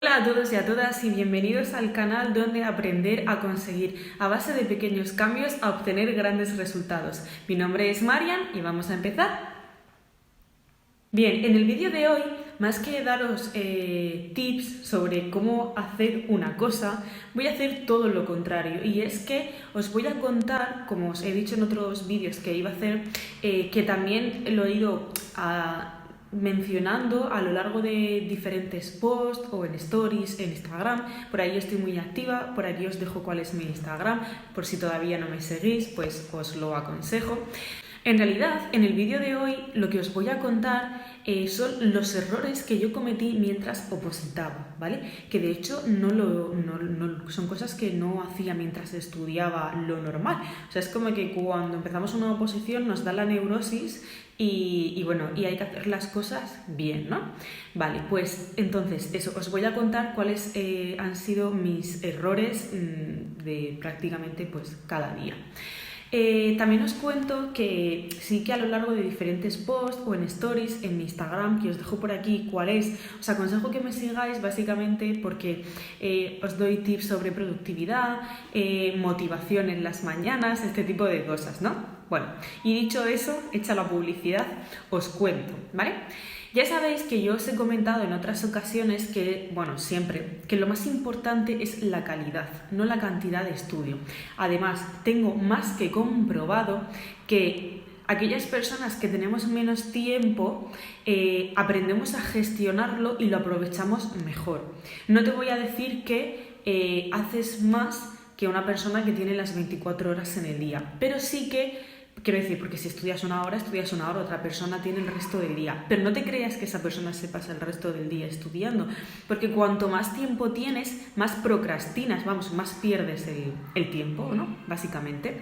Hola a todos y a todas y bienvenidos al canal donde aprender a conseguir a base de pequeños cambios a obtener grandes resultados. Mi nombre es Marian y vamos a empezar. Bien, en el vídeo de hoy, más que daros tips sobre cómo hacer una cosa, voy a hacer todo lo contrario, y es que os voy a contar, como os he dicho en otros vídeos que iba a hacer, que también lo he ido mencionando a lo largo de diferentes posts o en stories, en Instagram. Por ahí estoy muy activa, por aquí os dejo cuál es mi Instagram, por si todavía no me seguís, pues os lo aconsejo. En realidad, en el vídeo de hoy lo que os voy a contar son los errores que yo cometí mientras opositaba, ¿vale? Que de hecho no son cosas que no hacía mientras estudiaba lo normal. O sea, es como que cuando empezamos una oposición nos da la neurosis y hay que hacer las cosas bien, ¿no? Vale, pues entonces eso, os voy a contar cuáles han sido mis errores de prácticamente pues cada día. También os cuento que sí que a lo largo de diferentes posts o en stories en mi Instagram, que os dejo por aquí cuál es, os aconsejo que me sigáis básicamente porque os doy tips sobre productividad, motivación en las mañanas, este tipo de cosas, ¿no? Bueno, y dicho eso, hecha la publicidad, os cuento, ¿vale? Ya sabéis que yo os he comentado en otras ocasiones que, bueno, siempre, que lo más importante es la calidad, no la cantidad de estudio. Además, tengo más que comprobado que aquellas personas que tenemos menos tiempo aprendemos a gestionarlo y lo aprovechamos mejor. No te voy a decir que haces más que una persona que tiene las 24 horas en el día, pero sí que quiero decir, porque si estudias una hora, otra persona tiene el resto del día. Pero no te creas que esa persona se pasa el resto del día estudiando, porque cuanto más tiempo tienes, más procrastinas, más pierdes el tiempo, ¿no? Básicamente.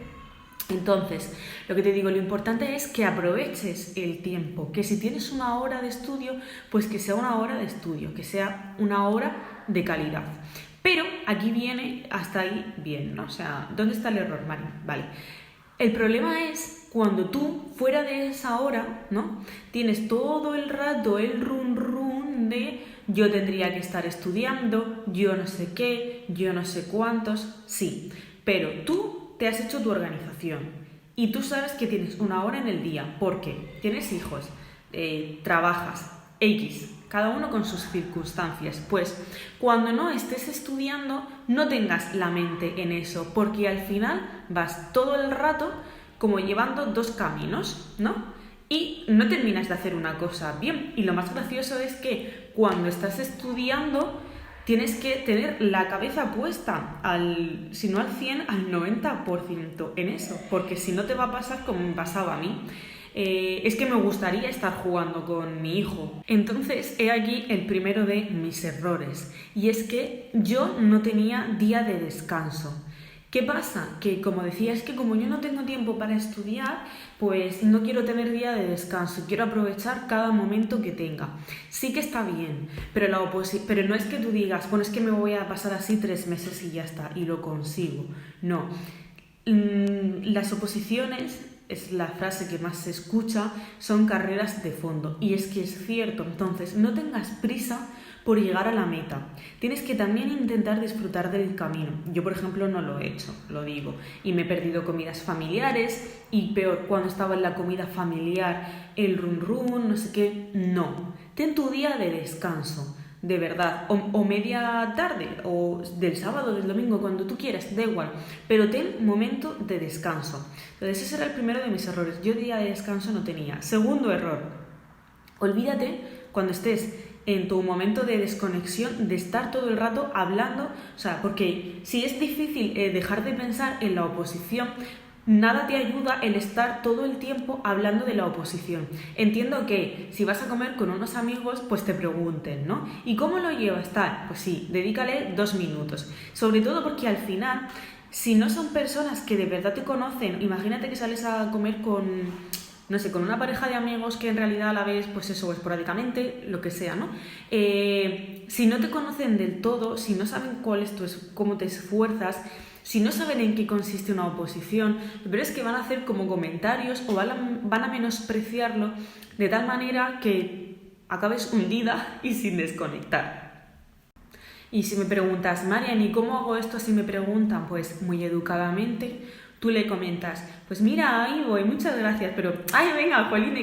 Entonces, lo que te digo, lo importante es que aproveches el tiempo, que si tienes una hora de estudio, pues que sea una hora de estudio, que sea una hora de calidad. Pero aquí viene, hasta ahí bien, ¿no? O sea, ¿dónde está el error, Mari? Vale. El problema es cuando tú, fuera de esa hora, ¿no? Tienes todo el rato el run de yo tendría que estar estudiando, yo no sé qué, yo no sé cuántos, sí, pero tú te has hecho tu organización y tú sabes que tienes una hora en el día porque tienes hijos, trabajas, X, cada uno con sus circunstancias. Pues cuando no estés estudiando, no tengas la mente en eso, porque al final vas todo el rato como llevando dos caminos, ¿no? Y no terminas de hacer una cosa bien. Y lo más gracioso es que cuando estás estudiando tienes que tener la cabeza puesta si no al 100, al 90% en eso, porque si no te va a pasar como me pasaba a mí. Es que me gustaría estar jugando con mi hijo. Entonces, he aquí el primero de mis errores. Y es que yo no tenía día de descanso. ¿Qué pasa? Que como decía, es que como yo no tengo tiempo para estudiar, pues no quiero tener día de descanso, quiero aprovechar cada momento que tenga. Sí que está bien, pero no es que tú digas, bueno, es que me voy a pasar así 3 meses y ya está, y lo consigo. No. Las oposiciones, es la frase que más se escucha, son carreras de fondo. Y es que es cierto, entonces no tengas prisa por llegar a la meta. Tienes que también intentar disfrutar del camino. Yo, por ejemplo, no lo he hecho, lo digo. Y me he perdido comidas familiares y peor, cuando estaba en la comida familiar, el run, no sé qué. No. Ten tu día de descanso. De verdad, o media tarde, o del sábado, del domingo, cuando tú quieras, da igual, pero ten momento de descanso. Entonces ese era el primero de mis errores, yo día de descanso no tenía. Segundo error, olvídate cuando estés en tu momento de desconexión de estar todo el rato hablando, o sea, porque si es difícil dejar de pensar en la oposición, nada te ayuda el estar todo el tiempo hablando de la oposición. Entiendo que si vas a comer con unos amigos, pues te pregunten, ¿no? ¿Y cómo lo llevas tal? Pues sí, dedícale 2 minutos. Sobre todo porque al final, si no son personas que de verdad te conocen, imagínate que sales a comer no sé, con una pareja de amigos que en realidad la ves, pues eso, esporádicamente, lo que sea, ¿no? Si no te conocen del todo, si no saben cómo te esfuerzas, si no saben en qué consiste una oposición, lo peor es que van a hacer como comentarios o van a menospreciarlo de tal manera que acabes hundida y sin desconectar. Y si me preguntas, Marian, ¿y cómo hago esto si me preguntan? Pues muy educadamente tú le comentas, pues mira, ahí voy, muchas gracias, pero, ay, venga, Jolín,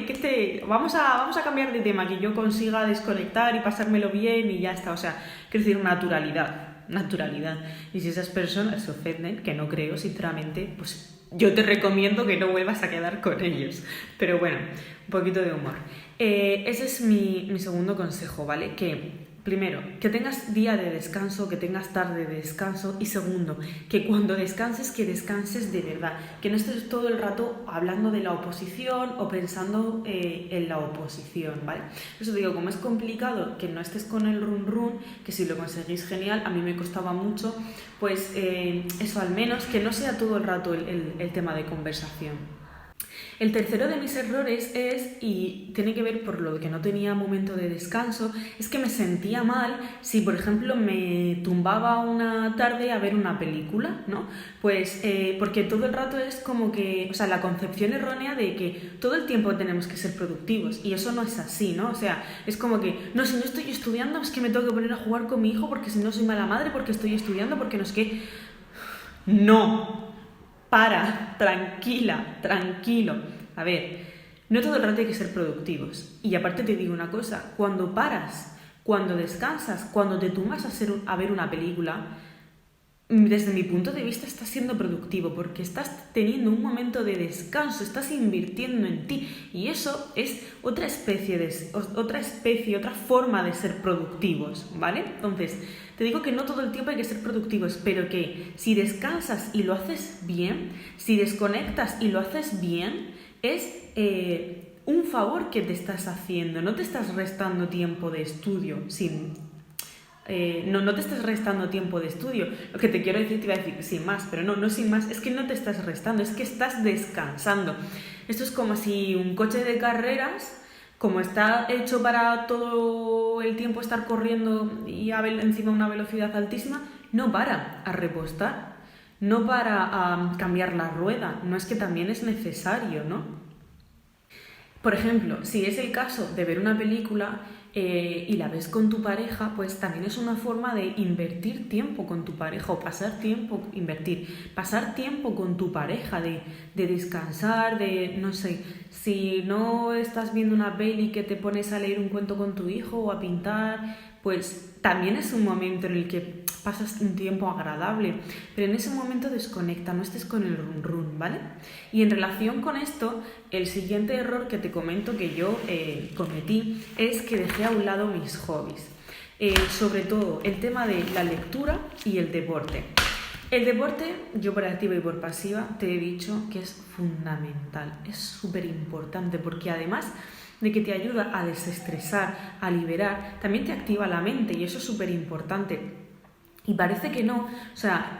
vamos a cambiar de tema, que yo consiga desconectar y pasármelo bien y ya está. O sea, quiero decir, naturalidad. Y si esas personas se ofenden, que no creo, sinceramente, pues yo te recomiendo que no vuelvas a quedar con ellos. Pero bueno, un poquito de humor. Ese es mi segundo consejo, ¿vale? Que primero, que tengas día de descanso, que tengas tarde de descanso. Y segundo, que cuando descanses, que descanses de verdad. Que no estés todo el rato hablando de la oposición o pensando en la oposición, ¿vale? Por eso digo, como es complicado que no estés con el run, que si lo conseguís genial, a mí me costaba mucho, pues eso al menos, que no sea todo el rato el tema de conversación. El tercero de mis errores y tiene que ver por lo que no tenía momento de descanso, es que me sentía mal si, por ejemplo, me tumbaba una tarde a ver una película, ¿no? Pues porque todo el rato es como que, o sea, la concepción errónea de que todo el tiempo tenemos que ser productivos, y eso no es así, ¿no? O sea, es como que, no, si no estoy estudiando es que me tengo que poner a jugar con mi hijo porque si no soy mala madre, porque estoy estudiando, porque no es que... No. Para, tranquilo. A ver, no todo el rato hay que ser productivos. Y aparte te digo una cosa, cuando paras, cuando descansas, cuando te tumbas a ver una película, desde mi punto de vista estás siendo productivo porque estás teniendo un momento de descanso, estás invirtiendo en ti, y eso es otra forma de ser productivos, ¿vale? Entonces, te digo que no todo el tiempo hay que ser productivos, pero que si descansas y lo haces bien, si desconectas y lo haces bien, es un favor que te estás haciendo, no te estás restando tiempo de estudio no te estás restando tiempo de estudio. Lo que te quiero decir, te iba a decir sin más, pero no sin más, es que no te estás restando, es que estás descansando. Esto es como si un coche de carreras, como está hecho para todo el tiempo estar corriendo y encima a una velocidad altísima, no para a repostar, no para a cambiar la rueda, no es que también es necesario, ¿no? Por ejemplo, si es el caso de ver una película y la ves con tu pareja, pues también es una forma de invertir tiempo con tu pareja o pasar tiempo con tu pareja, de descansar, de, no sé, si no estás viendo una peli que te pones a leer un cuento con tu hijo o a pintar, pues también es un momento en el que pasas un tiempo agradable, pero en ese momento desconecta, no estés con el run, ¿vale? Y en relación con esto, el siguiente error que te comento que yo cometí es que dejé a un lado mis hobbies, sobre todo el tema de la lectura y el deporte. El deporte, yo por activa y por pasiva, te he dicho que es fundamental, es súper importante porque además de que te ayuda a desestresar, a liberar, también te activa la mente y eso es súper importante. Y parece que no, o sea,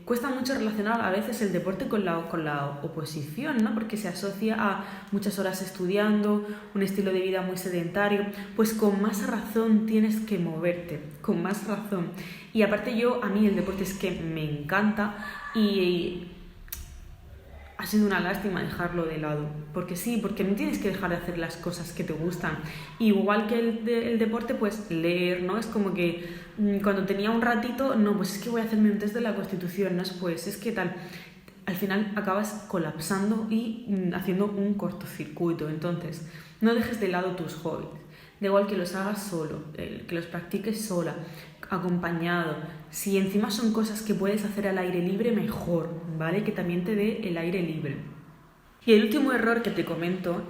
cuesta mucho relacionar a veces el deporte con la oposición, ¿no? Porque se asocia a muchas horas estudiando, un estilo de vida muy sedentario, pues con más razón tienes que moverte, con más razón. Y aparte a mí el deporte es que me encanta y ha sido una lástima dejarlo de lado, porque no tienes que dejar de hacer las cosas que te gustan. Igual que el deporte, pues leer, ¿no? Es como que cuando tenía un ratito, no, pues es que voy a hacerme un test de la Constitución, ¿no? Pues es que tal, al final acabas colapsando y haciendo un cortocircuito. Entonces, no dejes de lado tus hobbies, da igual que los hagas solo, que los practiques sola, acompañado. Si encima son cosas que puedes hacer al aire libre, mejor, ¿vale? Que también te dé el aire libre. Y el último error que te comento,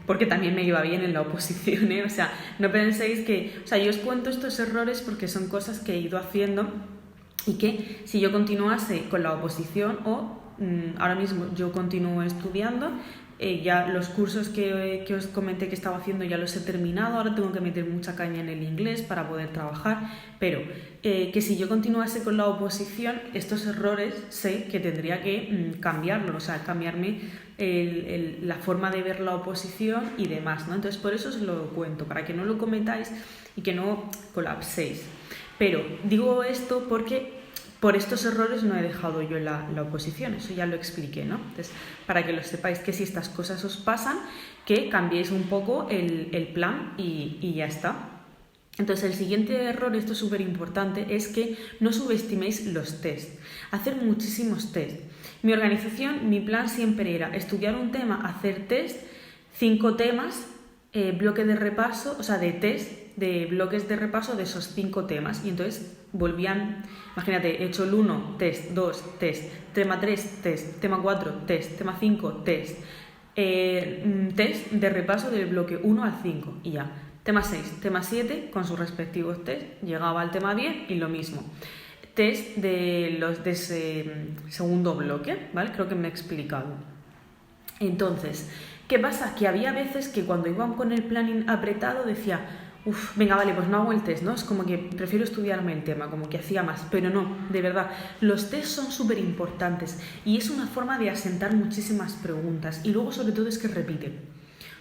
porque también me iba bien en la oposición, o sea, no penséis que... O sea, yo os cuento estos errores porque son cosas que he ido haciendo y que si yo continuase con la oposición ahora mismo yo continúo estudiando, ya los cursos que os comenté que estaba haciendo ya los he terminado, ahora tengo que meter mucha caña en el inglés para poder trabajar, pero que si yo continuase con la oposición, estos errores sé que tendría que cambiarlos, o sea, cambiarme la forma de ver la oposición y demás, ¿no? Entonces por eso os lo cuento, para que no lo cometáis y que no colapséis. Pero digo esto porque por estos errores no he dejado yo la oposición, eso ya lo expliqué, ¿no? Entonces, para que lo sepáis, que si estas cosas os pasan, que cambiéis un poco el plan y ya está. Entonces, el siguiente error, esto es súper importante, es que no subestiméis los test. Hacer muchísimos test. Mi organización, mi plan siempre era estudiar un tema, hacer test, 5 temas, bloque de repaso, o sea, de test, de bloques de repaso de esos 5 temas. Y entonces volvían, imagínate, he hecho el 1, test, 2, test, tema 3, test, tema 4, test, tema 5, test. Test de repaso del bloque 1 al 5 y ya. Tema 6, tema 7 con sus respectivos test, llegaba al tema 10 y lo mismo. Test de ese segundo bloque, ¿vale? Creo que me he explicado. Entonces, ¿qué pasa? Que había veces que cuando iban con el planning apretado decía, venga, vale, pues no hago el test, ¿no? Es como que prefiero estudiarme el tema, como que hacía más, pero no, de verdad, los tests son súper importantes y es una forma de asentar muchísimas preguntas y luego sobre todo es que repiten,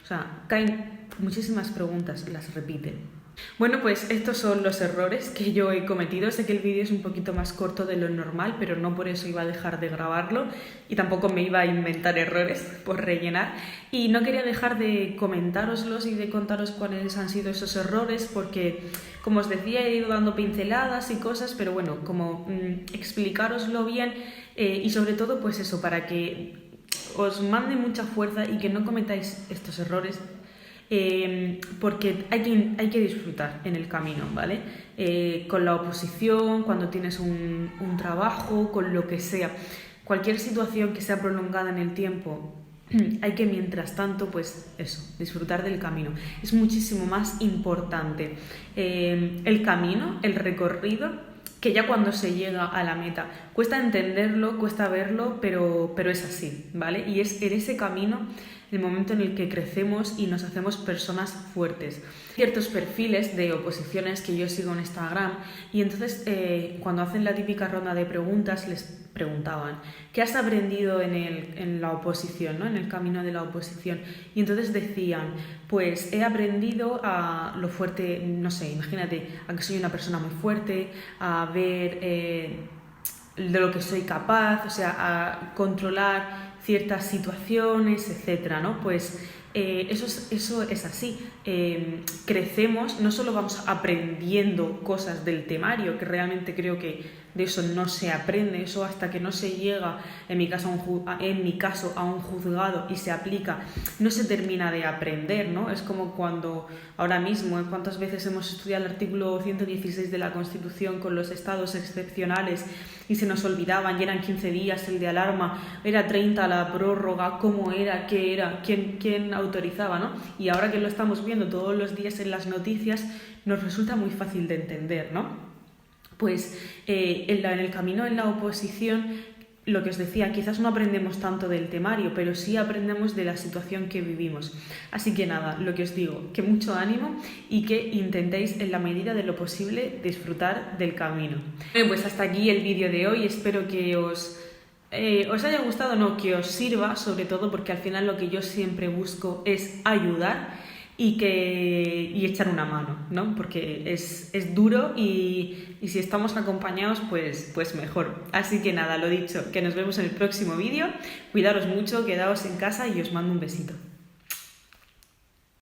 o sea, caen muchísimas preguntas, las repiten. Bueno, pues estos son los errores que yo he cometido. Sé que el vídeo es un poquito más corto de lo normal, pero no por eso iba a dejar de grabarlo y tampoco me iba a inventar errores por rellenar. Y no quería dejar de comentároslos y de contaros cuáles han sido esos errores porque, como os decía, he ido dando pinceladas y cosas, pero bueno, como explicároslo bien y sobre todo pues eso, para que os mande mucha fuerza y que no cometáis estos errores. Porque hay que disfrutar en el camino, ¿vale? Con la oposición, cuando tienes un trabajo, con lo que sea. Cualquier situación que sea prolongada en el tiempo, hay que, mientras tanto, pues eso, disfrutar del camino. Es muchísimo más importante el camino, el recorrido, que ya cuando se llega a la meta. Cuesta entenderlo, cuesta verlo, pero es así, ¿vale? Y es en ese camino el momento en el que crecemos y nos hacemos personas fuertes. Ciertos perfiles de oposiciones que yo sigo en Instagram y entonces cuando hacen la típica ronda de preguntas les preguntaban ¿qué has aprendido en la oposición, ¿no? En el camino de la oposición? Y entonces decían, pues he aprendido a lo fuerte, no sé, imagínate, a que soy una persona muy fuerte, a ver de lo que soy capaz, o sea, a controlar ciertas situaciones, etcétera, ¿no? Pues eso es así. Crecemos, no solo vamos aprendiendo cosas del temario, que realmente creo que de eso no se aprende, eso hasta que no se llega, en mi caso a un juzgado y se aplica, no se termina de aprender, ¿no? Es como cuando ahora mismo, ¿cuántas veces hemos estudiado el artículo 116 de la Constitución con los estados excepcionales y se nos olvidaban y eran 15 días el de alarma, era 30 la prórroga, cómo era, qué era, quién autorizaba, ¿no? Y ahora que lo estamos viendo todos los días en las noticias, nos resulta muy fácil de entender, ¿no? Pues en el camino en la oposición, lo que os decía, quizás no aprendemos tanto del temario, pero sí aprendemos de la situación que vivimos. Así que nada, lo que os digo, que mucho ánimo y que intentéis en la medida de lo posible disfrutar del camino. Bueno, pues hasta aquí el vídeo de hoy, espero que os haya gustado, no, que os sirva, sobre todo porque al final lo que yo siempre busco es ayudar y echar una mano, ¿no? Porque es duro y si estamos acompañados, pues mejor. Así que nada, lo dicho, que nos vemos en el próximo vídeo. Cuidaros mucho, quedaos en casa y os mando un besito.